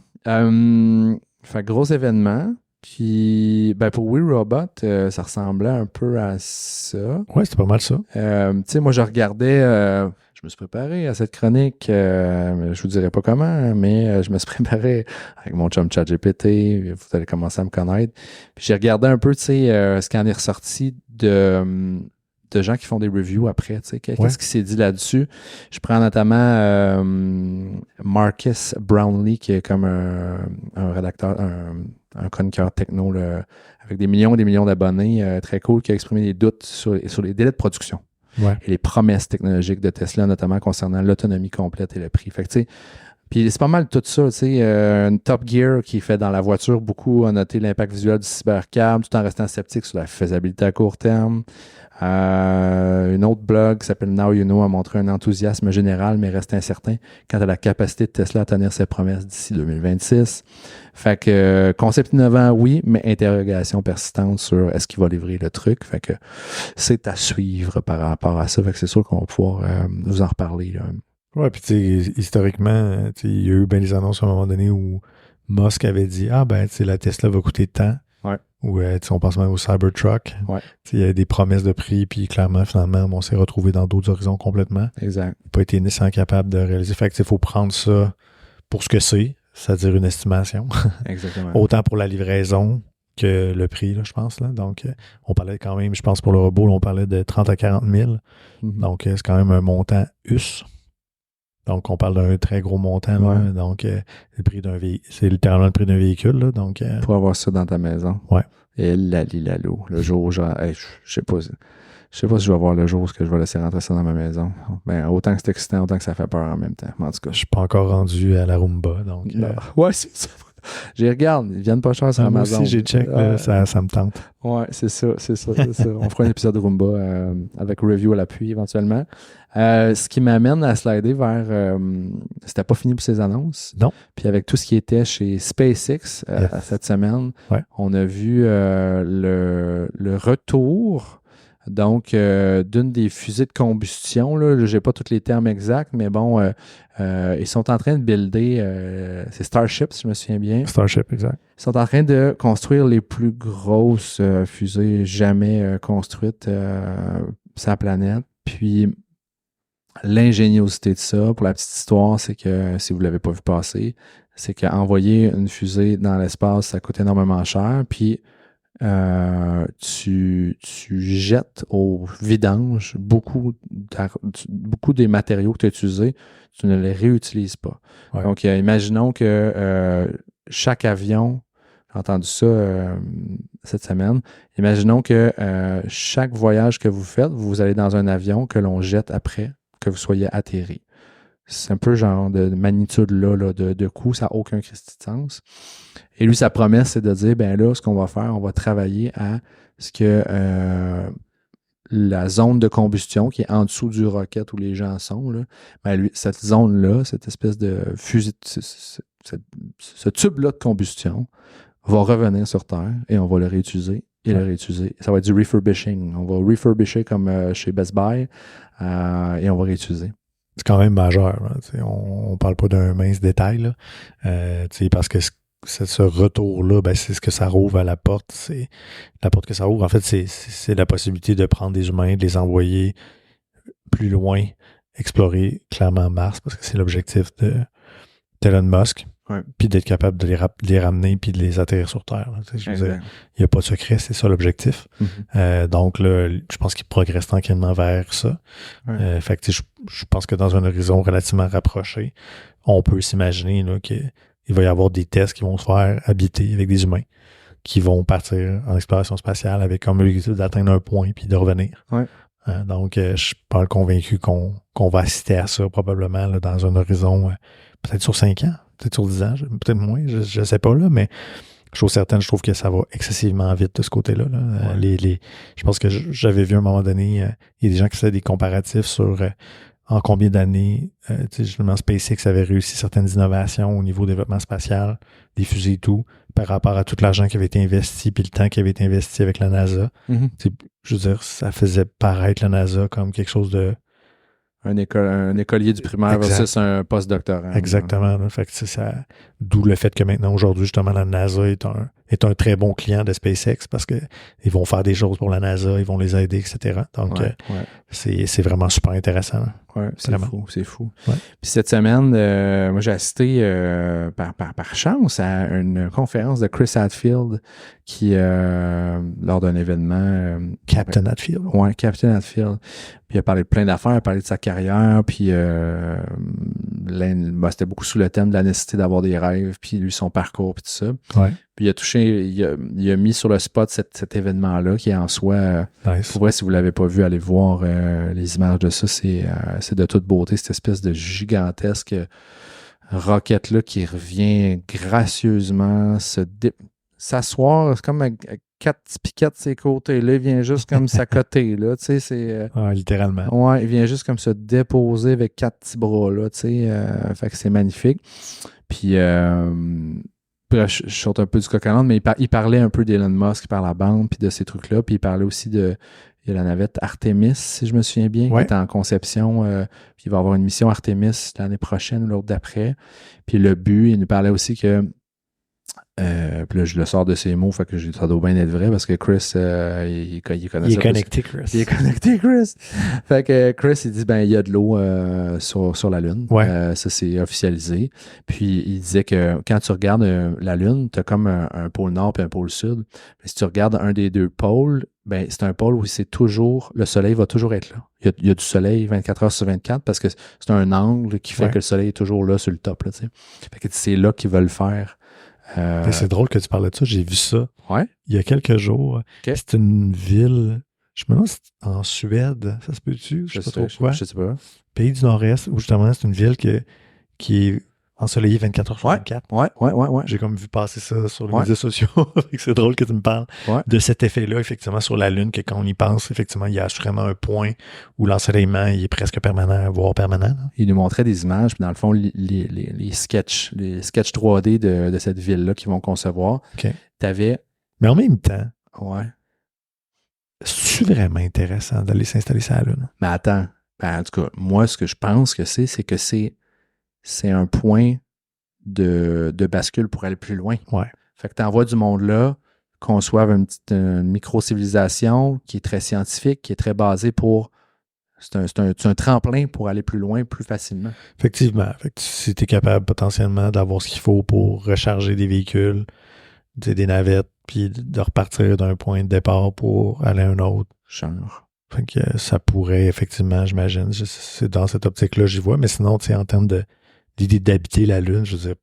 S2: Fait gros événement. Puis, pour We Robot, ça ressemblait un peu à ça.
S3: Ouais, c'était pas mal ça.
S2: Tu sais, moi, je regardais... je me suis préparé à cette chronique. Je vous dirai pas comment, mais je me suis préparé avec mon chum ChatGPT. Vous allez commencer à me connaître. Puis j'ai regardé un peu, tu sais, ce qui en est ressorti de gens qui font des reviews après, tu sais, qu'est-ce qui s'est dit là-dessus. Je prends notamment Marcus Brownlee, qui est comme un rédacteur, un chroniqueur techno là, avec des millions et des millions d'abonnés, très cool, qui a exprimé des doutes sur les délais de production et les promesses technologiques de Tesla, notamment concernant l'autonomie complète et le prix. Fait que, tu sais, puis c'est pas mal tout ça, tu sais, Top Gear qui fait dans la voiture, beaucoup a noté l'impact visuel du cybercab, tout en restant sceptique sur la faisabilité à court terme. Une autre blog qui s'appelle Now You Know a montré un enthousiasme général, mais reste incertain quant à la capacité de Tesla à tenir ses promesses d'ici 2026. Fait que concept innovant, oui, mais interrogation persistante sur est-ce qu'il va livrer le truc. Fait que c'est à suivre par rapport à ça. Fait que c'est sûr qu'on va pouvoir vous en reparler. Là.
S3: Ouais, puis tu sais, historiquement, il y a eu bien des annonces à un moment donné où Musk avait dit la Tesla va coûter tant.
S2: Ouais.
S3: Ou on pense même au Cybertruck.
S2: Ouais.
S3: Il y a des promesses de prix, puis clairement, finalement, on s'est retrouvé dans d'autres horizons complètement.
S2: Exact.
S3: Il n'a pas été nécessairement capable de réaliser. Fait que il faut prendre ça pour ce que c'est-à-dire une estimation.
S2: Exactement.
S3: Autant pour la livraison que le prix, là, je pense. Là. Donc, on parlait quand même, je pense pour le robot, là, on parlait de 30 à 40 000. Mm-hmm. Donc, c'est quand même un montant US. Donc, on parle d'un très gros montant. Là.
S2: Ouais.
S3: Donc, le prix c'est littéralement le prix d'un véhicule. Là. Donc,
S2: pour avoir ça dans ta maison.
S3: Ouais.
S2: Et lalilalo. Le jour où je sais pas si je vais avoir le jour où je vais laisser rentrer ça dans ma maison. Ben, autant que c'est excitant, autant que ça fait peur en même temps. En tout cas.
S3: Je suis pas encore rendu à la Roomba. Donc,
S2: ouais, c'est ça. J'y regarde, ils viennent pas cher sur Amazon.
S3: Moi aussi, j'ai check, ça me tente.
S2: Ouais, c'est ça. On fera un épisode de Roomba avec review à l'appui éventuellement. Ce qui m'amène à slider vers... c'était pas fini pour ces annonces.
S3: Non.
S2: Puis avec tout ce qui était chez SpaceX cette semaine, on a vu le retour... Donc, d'une des fusées de combustion, là, j'ai pas tous les termes exacts, mais bon, ils sont en train de builder, c'est Starship, si je me souviens bien.
S3: Starship, exact.
S2: Ils sont en train de construire les plus grosses fusées jamais construites sur la planète. Puis, l'ingéniosité de ça, pour la petite histoire, c'est que, si vous ne l'avez pas vu passer, c'est qu'envoyer une fusée dans l'espace, ça coûte énormément cher. Puis, tu jettes au vidange beaucoup des matériaux que tu as utilisés, tu ne les réutilises pas.
S3: Ouais.
S2: Donc, imaginons que chaque avion, j'ai entendu ça cette semaine, imaginons que chaque voyage que vous faites, vous allez dans un avion que l'on jette après que vous soyez atterri. C'est un peu genre de magnitude là de coût, ça n'a aucun Christi de sens. Et lui, sa promesse, c'est de dire, ben là, ce qu'on va faire, on va travailler à ce que la zone de combustion qui est en dessous du rocket où les gens sont, là, ben lui, cette zone-là, cette espèce de fusée, ce tube-là de combustion va revenir sur Terre et on va le réutiliser et le réutiliser. Ça va être du refurbishing. On va refurbisher comme chez Best Buy et on va réutiliser.
S3: C'est quand même majeur. Là, on ne parle pas d'un mince détail. Là, parce que ce retour-là, ben, c'est ce que ça rouvre à la porte. C'est la porte que ça ouvre. En fait, c'est la possibilité de prendre des humains, de les envoyer plus loin, explorer clairement Mars, parce que c'est l'objectif d'Elon Musk.
S2: Ouais.
S3: Puis d'être capable de les ramener puis de les atterrir sur Terre. Là, je veux dire, il n'y a pas de secret, c'est ça l'objectif.
S2: Mm-hmm.
S3: Donc là, je pense qu'il progresse tranquillement vers ça.
S2: Ouais.
S3: Fait que je pense que dans un horizon relativement rapproché, on peut s'imaginer là, qu'il va y avoir des tests qui vont se faire habiter avec des humains qui vont partir en exploration spatiale avec comme objectif d'atteindre un point puis de revenir.
S2: Ouais.
S3: Donc, je suis pas convaincu qu'on va assister à ça probablement là, dans un horizon peut-être sur 5 ans. Peut-être sur 10 ans, peut-être moins, je sais pas, là, mais chose certaine, je trouve que ça va excessivement vite de ce côté-là. Là.
S2: Ouais.
S3: Je pense que j'avais vu à un moment donné, il y a des gens qui faisaient des comparatifs sur en combien d'années, justement, SpaceX avait réussi certaines innovations au niveau développement spatial, des fusées et tout, par rapport à tout l'argent qui avait été investi, puis le temps qui avait été investi avec la NASA.
S2: Mm-hmm.
S3: Je veux dire, ça faisait paraître la NASA comme quelque chose de...
S2: Un écolier du primaire versus un post-doctorant.
S3: Exactement. Là. Fait que d'où le fait que maintenant, aujourd'hui, justement, la NASA est un très bon client de SpaceX parce que ils vont faire des choses pour la NASA, ils vont les aider, etc. Donc, c'est vraiment super intéressant. Là.
S2: Ouais, c'est fou.
S3: Ouais.
S2: Puis cette semaine, moi, j'ai assisté par chance à une conférence de Chris Hadfield qui, lors d'un événement...
S3: Captain Hadfield.
S2: Ouais, Captain Hadfield. Puis il a parlé de plein d'affaires, il a parlé de sa carrière, puis c'était beaucoup sous le thème de la nécessité d'avoir des rêves, puis lui, son parcours, puis tout ça.
S3: Ouais.
S2: Puis il a mis sur le spot cet événement-là qui est en soi...
S3: nice.
S2: Pour vrai, si vous ne l'avez pas vu, allez voir les images de ça. C'est de toute beauté, cette espèce de gigantesque roquette-là qui revient gracieusement s'asseoir. C'est comme avec 4 petits piquets de ses côtés. Là, il vient juste comme s'accoter. Là, tu sais, c'est...
S3: littéralement.
S2: Ouais, il vient juste comme se déposer avec 4 petits bras. Là, tu sais. Fait que c'est magnifique. Puis... je saute un peu du coq à l'âne, mais il parlait un peu d'Elon Musk par la bande, puis de ces trucs-là, puis il parlait aussi il y a la navette Artemis, si je me souviens bien, qui est en conception, puis il va y avoir une mission Artemis l'année prochaine ou l'autre d'après. Puis le but, il nous parlait aussi que, puis là, je le sors de ses mots, fait que ça doit bien être vrai, parce que Chris, il connaît ça.
S3: Il est connecté, Chris.
S2: Il est connecté, Chris. Fait que Chris, il dit, il y a de l'eau sur la Lune.
S3: Ouais.
S2: Ça, c'est officialisé. Puis, il disait que quand tu regardes la Lune, tu as comme un pôle nord et un pôle sud. Mais si tu regardes un des deux pôles, c'est un pôle où le soleil va toujours être là. Il y a du soleil 24 heures sur 24 parce que c'est un angle qui fait que le soleil est toujours là sur le top. Là, fait que c'est là qu'ils veulent faire.
S3: C'est drôle que tu parles de ça. J'ai vu ça il y a quelques jours.
S2: Okay.
S3: C'est une ville, je me demande si c'est en Suède, ça se peut-tu? Je sais pas trop quoi.
S2: Je sais pas.
S3: Pays du Nord-Est, où justement c'est une ville qui est ensoleillée 24 heures sur 24.
S2: Ouais.
S3: J'ai comme vu passer ça sur les médias sociaux. C'est drôle que tu me parles de cet effet-là, effectivement, sur la Lune, que quand on y pense, effectivement, il y a assurément un point où l'ensoleillement il est presque permanent, voire permanent. Là.
S2: Il nous montrait des images, puis dans le fond, les sketchs 3D de cette ville-là qu'ils vont concevoir.
S3: Okay.
S2: T'avais...
S3: Mais en même temps,
S2: c'est
S3: vraiment intéressant d'aller s'installer sur la Lune.
S2: Mais attends, en tout cas, moi, ce que je pense que c'est que c'est un point de bascule pour aller plus loin.
S3: Ouais.
S2: Fait que tu envoies du monde là, conçoivent une micro-civilisation qui est très scientifique, qui est très basée pour... C'est un tremplin pour aller plus loin, plus facilement.
S3: Effectivement. Fait que si tu es capable potentiellement d'avoir ce qu'il faut pour recharger des véhicules, des navettes, puis de repartir d'un point de départ pour aller à un autre.
S2: Genre.
S3: Fait que ça pourrait, effectivement, j'imagine. C'est dans cette optique-là, j'y vois. Mais sinon, tu sais, en termes d'idée d'habiter la Lune, je veux dire.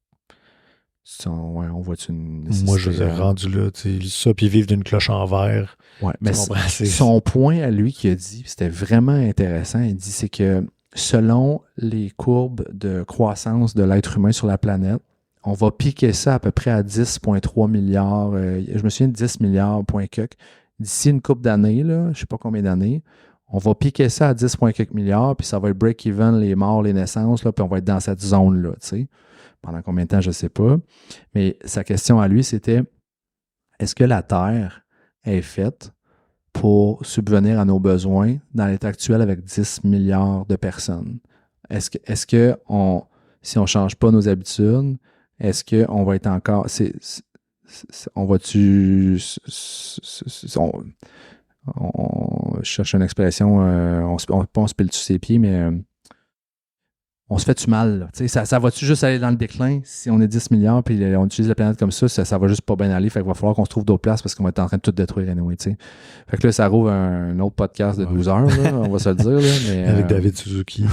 S2: On voit-tu une.
S3: Moi, je veux dire, rendu là, tu sais, ça, puis vivre d'une cloche en verre.
S2: Ouais, mais son point à lui qu'il a dit, c'était vraiment intéressant. Il dit, c'est que selon les courbes de croissance de l'être humain sur la planète, on va piquer ça à peu près à 10,3 milliards. Je me souviens de 10 milliards, point quelques. D'ici une couple d'années, là, je ne sais pas combien d'années, on va piquer ça à 10 quelques milliards, puis ça va être break-even, les morts, les naissances, là, puis on va être dans cette zone-là, tu sais. Pendant combien de temps, je ne sais pas. Mais sa question à lui, c'était, est-ce que la Terre est faite pour subvenir à nos besoins dans l'état actuel avec 10 milliards de personnes. Est-ce que si on ne change pas nos habitudes, est-ce qu'on va être encore... on va-tu... On cherche une expression, on se pile sur ses pieds, mais on se fait-tu mal? Ça va-tu juste aller dans le déclin si on est 10 milliards puis on utilise la planète comme ça va juste pas bien aller. Fait qu'il va falloir qu'on se trouve d'autres places parce qu'on va être en train de tout détruire anyway, t'sais. Fait que là, ça rouvre un autre podcast de 12 heures, là, on va se le dire. Là, mais,
S3: avec David Suzuki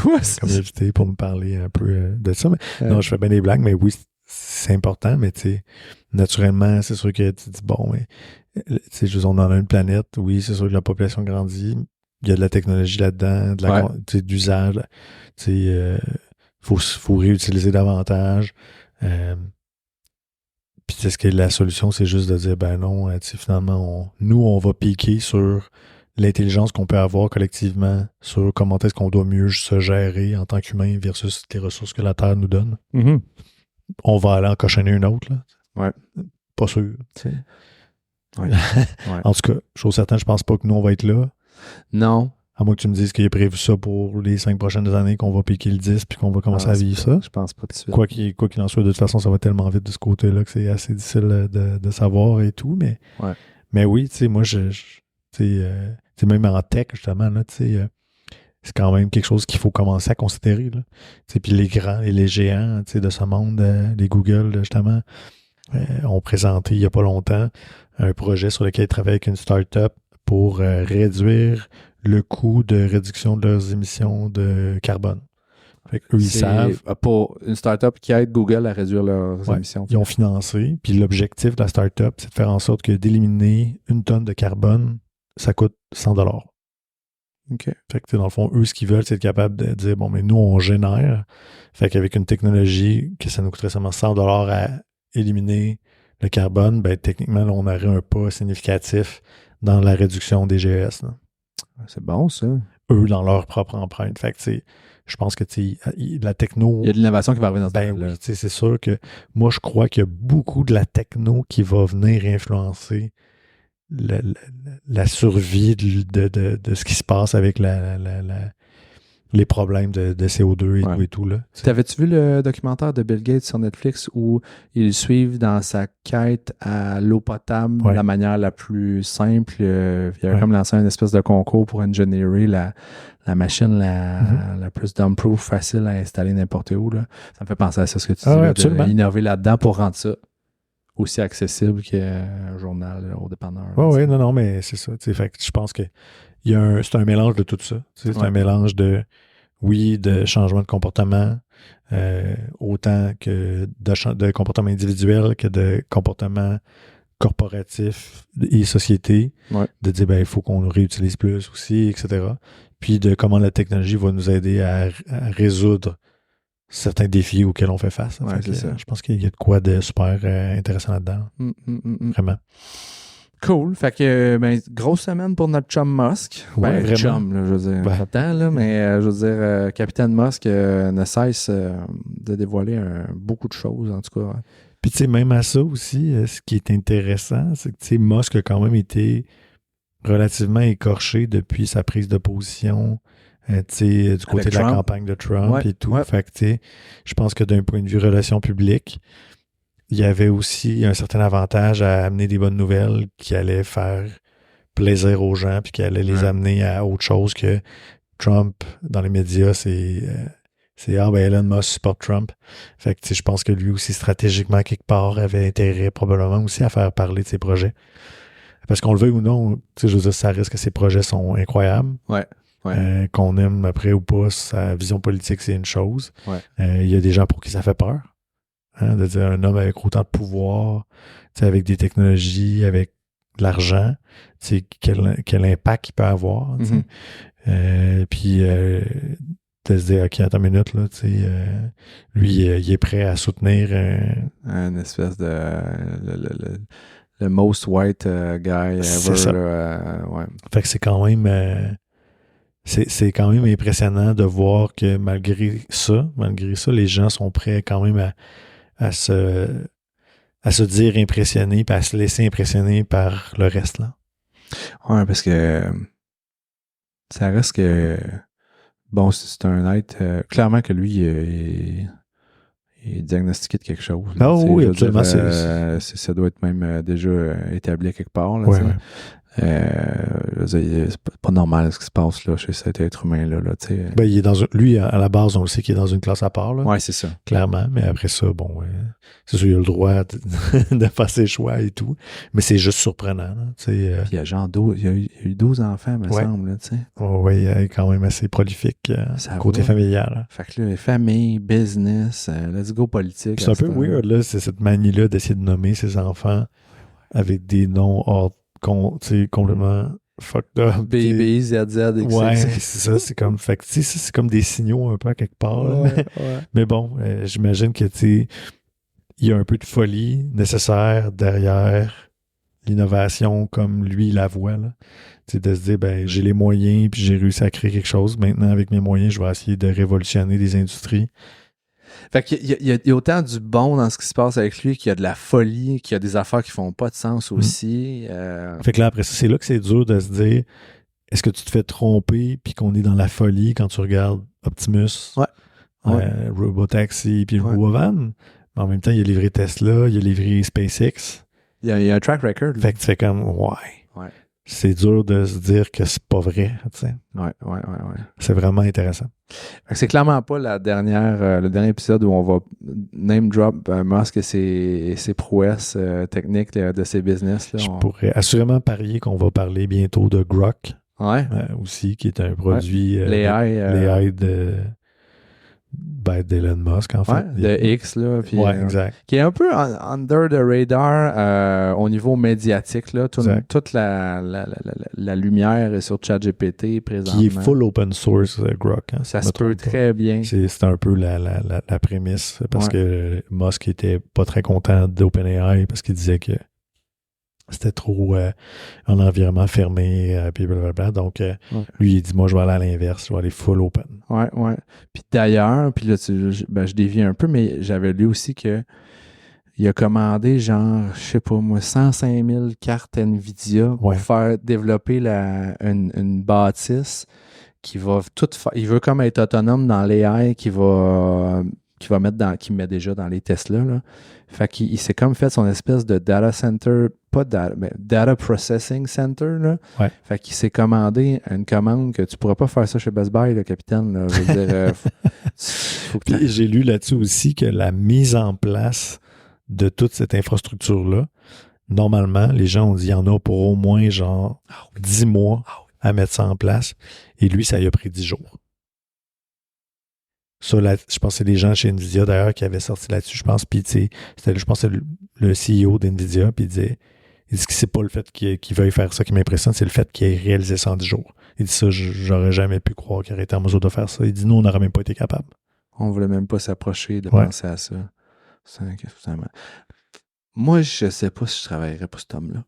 S3: comme invité pour nous parler un peu de ça. Mais, non, je fais bien des blagues, mais oui, c'est important, mais tu sais, naturellement, c'est sûr que tu dis, bon, mais tu sais, on en a une planète, oui, c'est sûr que la population grandit, il y a de la technologie là-dedans, d'usage, tu sais, faut réutiliser davantage. Puis est-ce que la solution, c'est juste de dire, ben non, tu sais, finalement, on va piquer sur l'intelligence qu'on peut avoir collectivement, sur comment est-ce qu'on doit mieux se gérer en tant qu'humain versus les ressources que la Terre nous donne.
S2: Mm-hmm.
S3: On va aller en cochonner une autre, là.
S2: Ouais.
S3: Pas sûr, tu sais.
S2: Ouais.
S3: En tout cas, chose certaine, je pense pas que nous, on va être là.
S2: Non.
S3: À moins que tu me dises qu'il est prévu ça pour les 5 prochaines années, qu'on va piquer le 10 puis qu'on va commencer à vivre ça.
S2: Je pense pas tout de suite.
S3: Quoi qu'il en soit, de toute façon, ça va tellement vite de ce côté-là que c'est assez difficile de savoir et tout. Mais oui, tu sais, moi, tu sais, même en tech, justement, là, tu sais, c'est quand même quelque chose qu'il faut commencer à considérer, là. Tu sais, puis les grands et les géants, tu sais, de ce monde, les Google, justement, ont présenté il y a pas longtemps un projet sur lequel ils travaillent avec une start-up pour réduire le coût de réduction de leurs émissions de carbone. Fait qu'eux, ils savent.
S2: Pour une start-up qui aide Google à réduire leurs émissions.
S3: Ils ont financé, puis l'objectif de la start-up, c'est de faire en sorte que d'éliminer 1 tonne de carbone, ça coûte $100.
S2: OK.
S3: Fait que dans le fond, eux, ce qu'ils veulent, c'est être capable de dire, bon, mais nous, on génère. Fait qu'avec une technologie que ça nous coûterait seulement $100 à éliminer le carbone, ben techniquement, là, on aurait un pas significatif dans la réduction des GES. Là.
S2: C'est bon, ça.
S3: Eux, dans leur propre empreinte. Fait que, je pense que la techno...
S2: Il y a de l'innovation qui va arriver dans ce
S3: domaine-là. Oui, c'est sûr que moi, je crois qu'il y a beaucoup de la techno qui va venir influencer la survie de ce qui se passe avec les problèmes de CO2 et tout. Là.
S2: T'avais-tu vu le documentaire de Bill Gates sur Netflix où ils suivent dans sa quête à l'eau potable de la manière la plus simple? Il a comme lancé une espèce de concours pour ingénierer la machine la plus dump-proof, facile à installer n'importe où. Là. Ça me fait penser à ça, ce que tu dis, là, d'innover là-dedans pour rendre ça aussi accessible qu'un journal au dépanneur.
S3: Oui, non, mais c'est ça. Fait que je pense que c'est un mélange de tout ça. C'est un mélange de changement de comportement, autant que de comportement individuel que de comportement corporatif et société.
S2: Ouais. De
S3: dire, il faut qu'on réutilise plus aussi, etc. Puis de comment la technologie va nous aider à résoudre certains défis auxquels on fait face.
S2: C'est ça.
S3: Je pense qu'il y a de quoi de super intéressant là-dedans. Vraiment.
S2: Cool. Fait que, grosse semaine pour notre chum Musk.
S3: Vraiment.
S2: Chum, là, je veux dire. Pas tant, là, mais je veux dire, Capitaine Musk ne cesse de dévoiler beaucoup de choses, en tout cas.
S3: Puis, tu sais, même à ça aussi, ce qui est intéressant, c'est que, tu sais, Musk a quand même été relativement écorché depuis sa prise de position, tu sais, du côté de la campagne de Trump et tout. Fait que, tu sais, je pense que d'un point de vue relations publiques, il y avait aussi un certain avantage à amener des bonnes nouvelles qui allaient faire plaisir aux gens puis qui allaient les amener à autre chose que Trump dans les médias. C'est Elon Musk supporte Trump. Fait que je pense que lui aussi, stratégiquement, quelque part, avait intérêt probablement aussi à faire parler de ses projets. Parce qu'on le veuille ou non, je veux dire, ça risque que ses projets sont incroyables. Qu'on aime après ou pas, sa vision politique, c'est une chose. Il y a des gens pour qui ça fait peur. De dire un homme avec autant de pouvoir, avec des technologies, avec de l'argent, quel impact il peut avoir. Puis de se dire, OK, attends une minute, là, lui, il est prêt à soutenir
S2: une espèce de le most white guy ever.
S3: C'est ça. Fait que c'est quand même c'est quand même impressionnant de voir que malgré ça, les gens sont prêts quand même à se dire impressionnés puis à se laisser impressionner par le reste, là.
S2: Ouais, parce que ça reste que bon, c'est un être clairement que lui il est diagnostiqué de quelque chose.
S3: Ah oui, absolument.
S2: Ça doit être même déjà établi à quelque part. Là,
S3: ouais.
S2: C'est pas normal ce qui se passe là chez cet être humain-là.
S3: Ben, il est lui, à la base, on le sait qu'il est dans une classe à part. Là,
S2: ouais, c'est ça.
S3: Clairement. Mais après ça, bon, c'est sûr, il a le droit de faire ses choix et tout. Mais c'est juste surprenant. Puis
S2: il y a genre 12, il y a eu 12 enfants, me semble.
S3: Oui, il est quand même assez prolifique côté familial. Là.
S2: Fait que là, famille, business, let's go politique.
S3: C'est un peu weird, là, c'est cette manie-là d'essayer de nommer ses enfants avec des noms complètement fucked up.
S2: Baby, ZZ, etc.
S3: Ouais, c'est ça, c'est comme, fait que, c'est comme des signaux un peu à quelque part. Ouais. Mais bon, j'imagine que, il y a un peu de folie nécessaire derrière l'innovation comme lui la voit, là. De se dire, ben, j'ai les moyens puis j'ai réussi à créer quelque chose. Maintenant, avec mes moyens, je vais essayer de révolutionner des industries.
S2: Fait qu'il y a autant du bon dans ce qui se passe avec lui qu'il y a de la folie, qu'il y a des affaires qui font pas de sens aussi.
S3: Fait que là, après ça, c'est là que c'est dur de se dire, est-ce que tu te fais tromper puis qu'on est dans la folie quand tu regardes Optimus, Robotaxi puis le Van? Mais en même temps, il a livré Tesla, il a livré SpaceX.
S2: Il y a un track record.
S3: Fait que tu fais comme, c'est dur de se dire que c'est pas vrai, tu sais.
S2: Ouais.
S3: C'est vraiment intéressant.
S2: C'est clairement pas le dernier épisode où on va name drop Musk et ses prouesses techniques de ses business. Là,
S3: Je pourrais assurément parier qu'on va parler bientôt de Grok.
S2: Ouais.
S3: Aussi, qui est un produit
S2: l'AI
S3: d'Elon Musk, en fait.
S2: De X, là. Puis,
S3: exact.
S2: Qui est un peu under the radar au niveau médiatique, là. Toute la lumière est sur ChatGPT présentement.
S3: Qui est full open source, Grok. Hein,
S2: ça se peut très bien.
S3: C'est un peu la prémisse, parce que Musk était pas très content d'OpenAI, parce qu'il disait que c'était trop un environnement fermé, puis blablabla. Donc, lui, il dit, moi, je vais aller à l'inverse, je vais aller full open.
S2: Ouais. Puis d'ailleurs, puis là, je dévie un peu, mais j'avais lu aussi que il a commandé, genre, je sais pas moi, 105 000 cartes NVIDIA pour faire développer une bâtisse qui va tout faire. Il veut comme être autonome dans l'AI qui met déjà dans les Tesla, là. Fait qu'il s'est comme fait son espèce de data center, pas data, mais data processing center, là.
S3: Ouais.
S2: Fait qu'il s'est commandé une commande que tu pourras pas faire ça chez Best Buy, le capitaine, là. Je veux dire, faut que
S3: puis j'ai lu là-dessus aussi que la mise en place de toute cette infrastructure-là, normalement, les gens ont dit, il y en a pour au moins, genre, 10 mois à mettre ça en place. Et lui, ça y a pris 10 jours. Ça, je pense que c'est des gens chez NVIDIA, d'ailleurs, qui avaient sorti là-dessus, je pense. Puis, je pense que c'est le CEO d'NVIDIA, puis il dit que c'est pas le fait qu'il veuille faire ça qui m'impressionne, c'est le fait qu'il ait réalisé ça en 10 jours. Il dit ça, j'aurais jamais pu croire qu'il aurait été en mesure de faire ça. Il dit, nous, on n'aurait même pas été capable.
S2: On voulait même pas s'approcher de penser à ça. Moi, je sais pas si je travaillerais pour cet homme-là.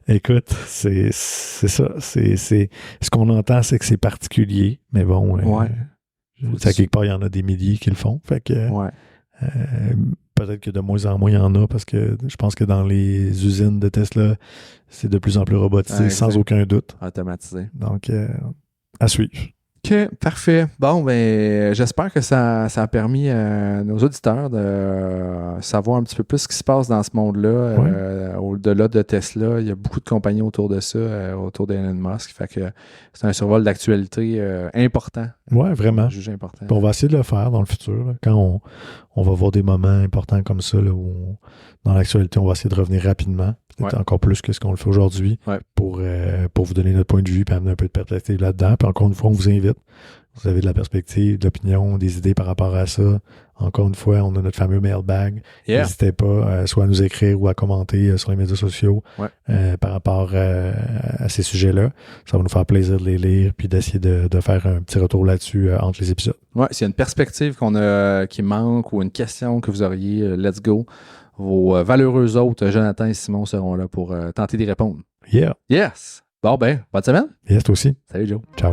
S3: Écoute, c'est ça. Ce qu'on entend, c'est que c'est particulier, mais bon... à quelque part, il y en a des milliers qui le font. Fait que peut-être que de moins en moins, il y en a parce que je pense que dans les usines de Tesla, c'est de plus en plus robotisé, sans aucun doute.
S2: Automatisé.
S3: Donc, à suivre.
S2: OK, parfait. Bon, ben, j'espère que ça a permis à nos auditeurs de savoir un petit peu plus ce qui se passe dans ce monde-là. Au-delà de Tesla, il y a beaucoup de compagnies autour de ça, autour d'Elon Musk. Fait que c'est un survol d'actualité important.
S3: Oui, vraiment.
S2: Jugé important.
S3: Puis on va essayer de le faire dans le futur. Là, quand on va voir des moments importants comme ça, là, où dans l'actualité, on va essayer de revenir rapidement. Peut-être encore plus que ce qu'on le fait aujourd'hui pour vous donner notre point de vue et amener un peu de perspective là-dedans. Puis encore une fois, on vous invite. Vous avez de la perspective, de l'opinion, des idées par rapport à ça. Encore une fois, on a notre fameux mailbag. N'hésitez pas soit à nous écrire ou à commenter sur les médias sociaux par rapport à ces sujets-là. Ça va nous faire plaisir de les lire puis d'essayer de faire un petit retour là-dessus entre les épisodes. Ouais,
S2: s'il y a une perspective qui manque ou une question que vous auriez, let's go. Vos valeureux hôtes, Jonathan et Simon, seront là pour tenter d'y répondre.
S3: Yeah.
S2: Yes. Bon, ben, bonne semaine.
S3: Yes, toi aussi.
S2: Salut, Joe.
S3: Ciao.